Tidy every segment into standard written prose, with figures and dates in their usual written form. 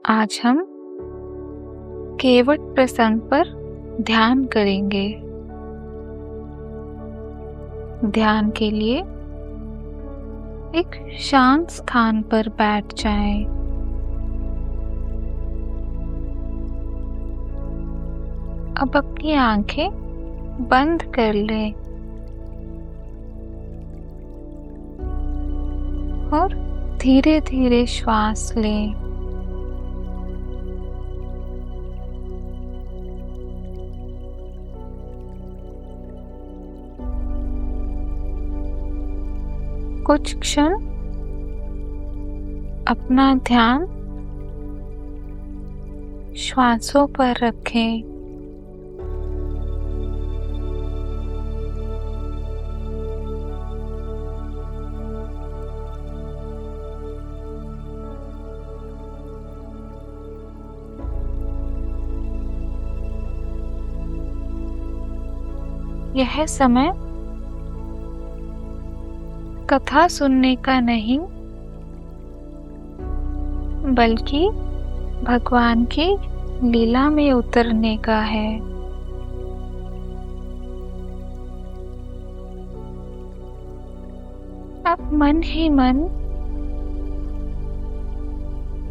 आज हम केवट प्रसंग पर ध्यान करेंगे। ध्यान के लिए एक शांत स्थान पर बैठ जाएं। अब अपनी आंखें बंद कर लें और धीरे धीरे श्वास लें। कुछ क्षण अपना ध्यान श्वासों पर रखें। यह समय कथा सुनने का नहीं, बल्कि भगवान की लीला में उतरने का है। अब मन ही मन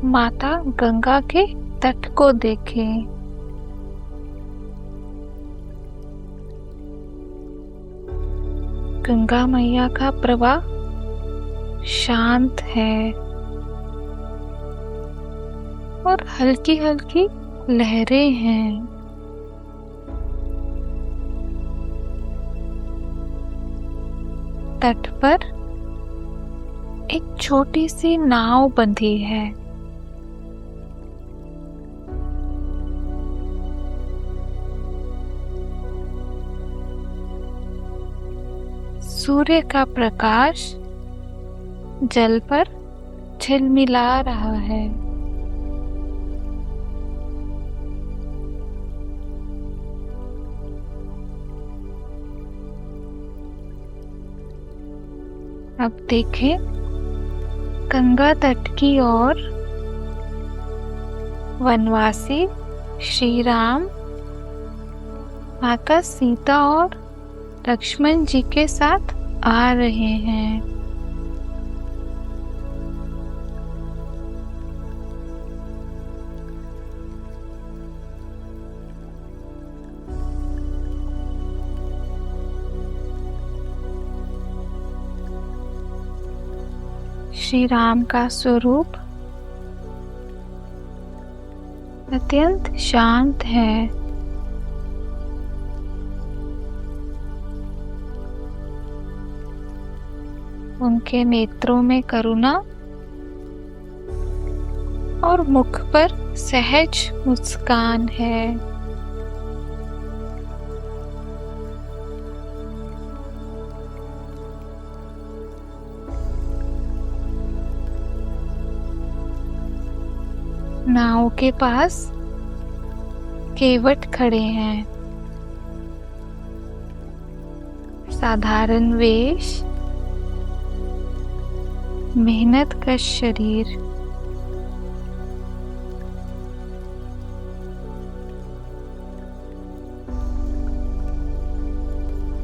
माता गंगा के तट को देखें। गंगा मैया का प्रवाह शांत है और हल्की हल्की लहरें हैं। तट पर एक छोटी सी नाव बंधी है। सूर्य का प्रकाश जल पर झिलमिला रहा है। अब देखें गंगा तट की ओर वनवासी श्री राम माता सीता और लक्ष्मण जी के साथ आ रहे हैं। श्री राम का स्वरूप अत्यंत शांत है। उनके नेत्रों में करुणा और मुख पर सहज मुस्कान है। नाव के पास केवट खड़े हैं। साधारण वेश, मेहनत का शरीर,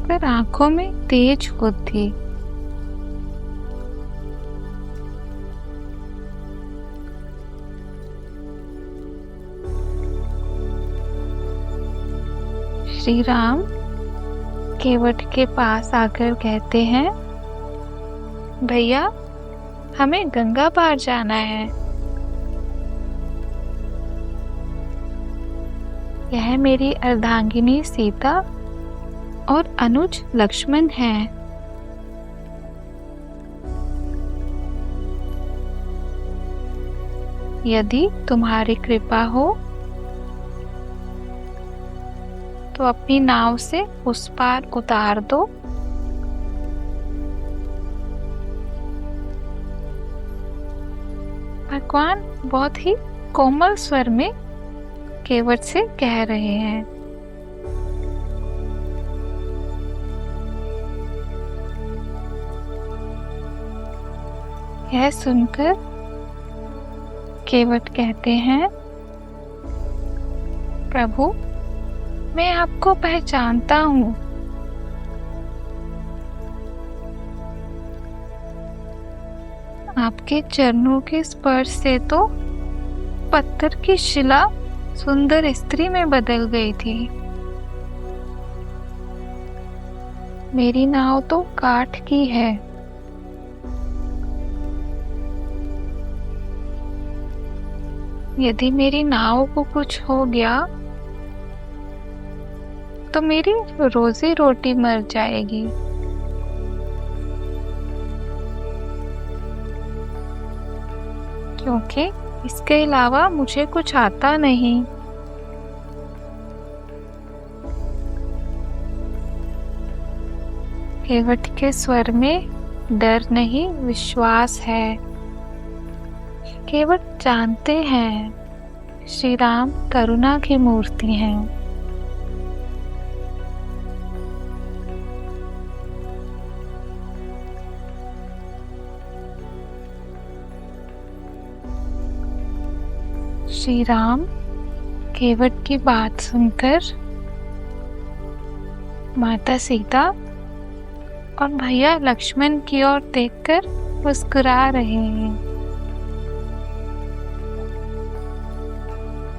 पर आंखों में तेज बुद्धि। श्री राम केवट के पास आकर कहते हैं, भैया हमें गंगा पार जाना है। यह मेरी अर्धांगिनी सीता और अनुज लक्ष्मण हैं। यदि तुम्हारी कृपा हो तो अपनी नाव से उस पार उतार दो। भगवान बहुत ही कोमल स्वर में केवट से कह रहे हैं। यह सुनकर केवट कहते हैं, प्रभु, मैं आपको पहचानता हूँ। आपके चरणों के स्पर्श से तो पत्थर की शिला सुंदर स्त्री में बदल गई थी। मेरी नाव तो काठ की है। यदि मेरी नाव को कुछ हो गया तो मेरी रोजी रोटी मर जाएगी। क्योंकि इसके अलावा मुझे कुछ आता नहीं। केवट के स्वर में डर नहीं, विश्वास है। केवट जानते हैं श्री राम करुणा की मूर्ति हैं। श्री राम केवट की बात सुनकर माता सीता और भैया लक्ष्मण की ओर देखकर मुस्कुरा रहे हैं।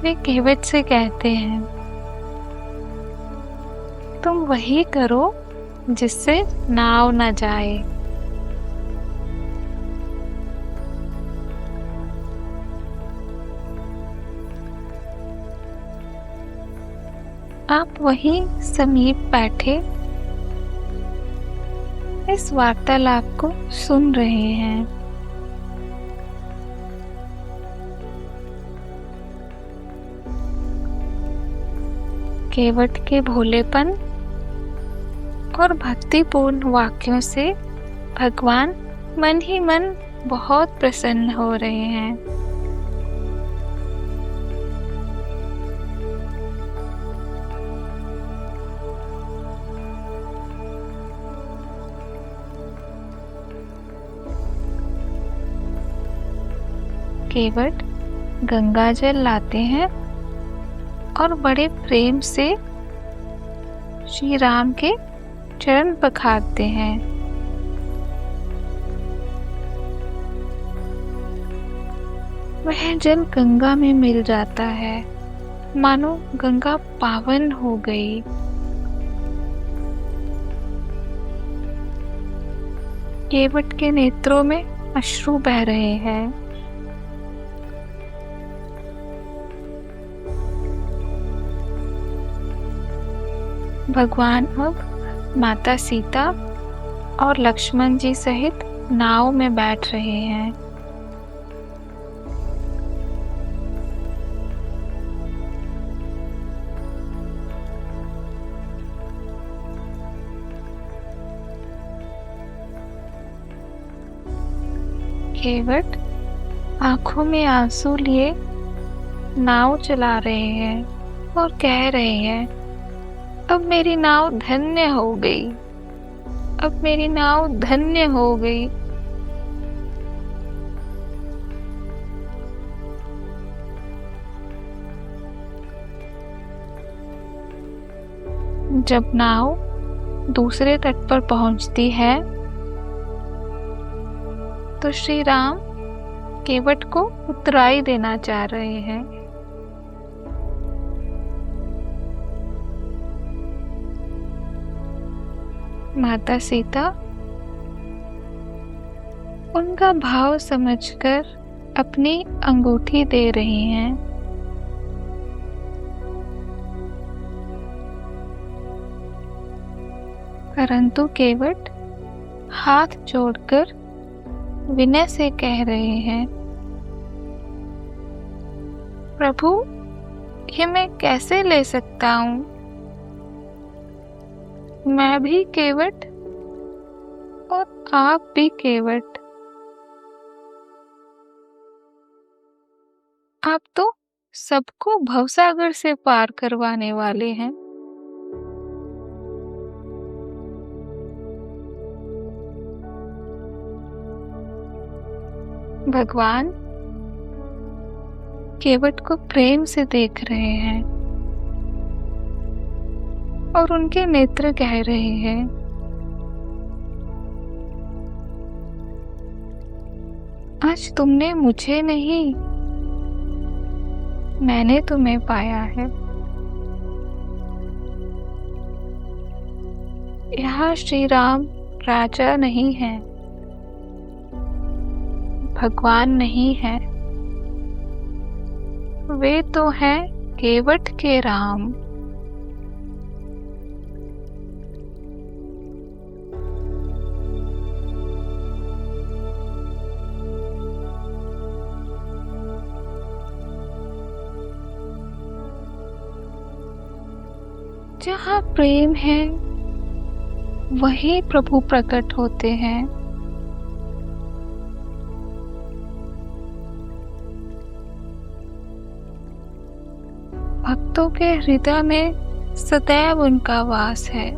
वे केवट से कहते हैं, तुम वही करो जिससे नाव न जाए। आप वहीं समीप बैठे इस वार्तालाप को सुन रहे हैं। केवट के भोलेपन और भक्तिपूर्ण वाक्यों से भगवान मन ही मन बहुत प्रसन्न हो रहे हैं। केवट गंगा जल लाते हैं और बड़े प्रेम से श्री राम के चरण पखारते हैं। वह जल गंगा में मिल जाता है, मानो गंगा पावन हो गई। केवट के नेत्रों में अश्रु बह रहे हैं। भगवान अब माता सीता और लक्ष्मण जी सहित नाव में बैठ रहे हैं। केवट आंखों में आंसू लिए नाव चला रहे हैं और कह रहे हैं, अब मेरी नाव धन्य हो गई। अब मेरी नाव धन्य हो गई। जब नाव दूसरे तट पर पहुंचती है तो श्री राम केवट को उतराई देना चाह रहे हैं। माता सीता उनका भाव समझकर अपनी अंगूठी दे रही हैं। परंतु केवट हाथ जोड़कर विनय से कह रहे हैं, प्रभु, ये मैं कैसे ले सकता हूँ? मैं भी केवट और आप भी केवट। आप तो सबको भवसागर से पार करवाने वाले हैं। भगवान केवट को प्रेम से देख रहे हैं और उनके नेत्र कह रहे हैं, आज तुमने मुझे नहीं, मैंने तुम्हें पाया है। यहाँ श्री राम राजा नहीं है, भगवान नहीं है, वे तो हैं केवट के राम। जहाँ प्रेम है वहीं प्रभु प्रकट होते हैं। भक्तों के हृदय में सदैव उनका वास है।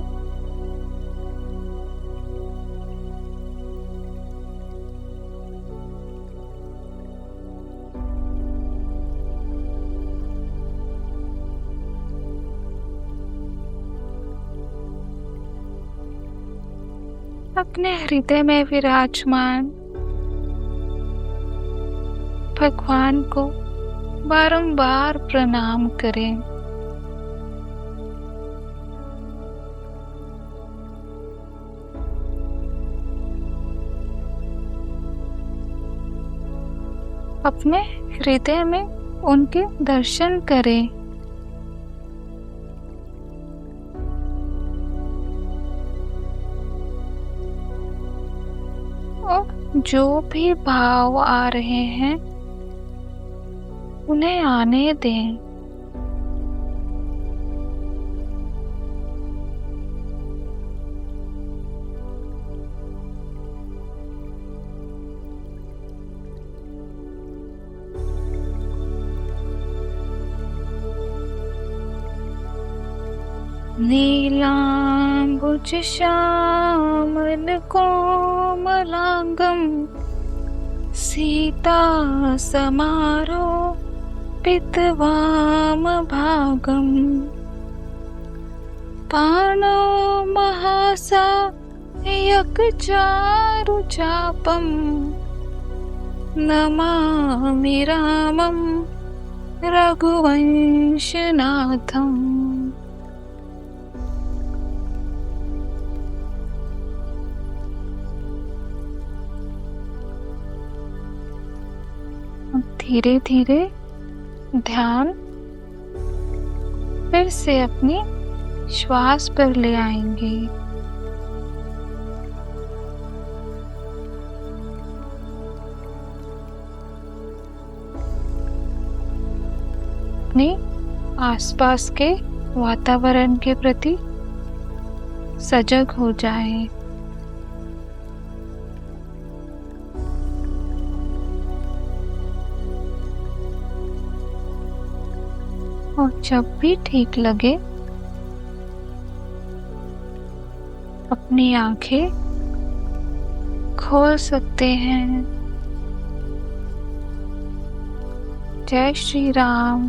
अपने हृदय में विराजमान भगवान को बारंबार प्रणाम करें। अपने हृदय में उनके दर्शन करें। और जो भी भाव आ रहे हैं उन्हें आने दें। नीलाम्बुज श्यामल कोमलांगं सीता समारोपितवामभागं पाणौ महासायकचारुचापं नमामि रामं रघुवंशनाथम्। धीरे धीरे ध्यान फिर से अपनी श्वास पर ले आएंगे। अपने आसपास के वातावरण के प्रति सजग हो जाएं। और जब भी ठीक लगे अपनी आंखें खोल सकते हैं। जय श्री राम।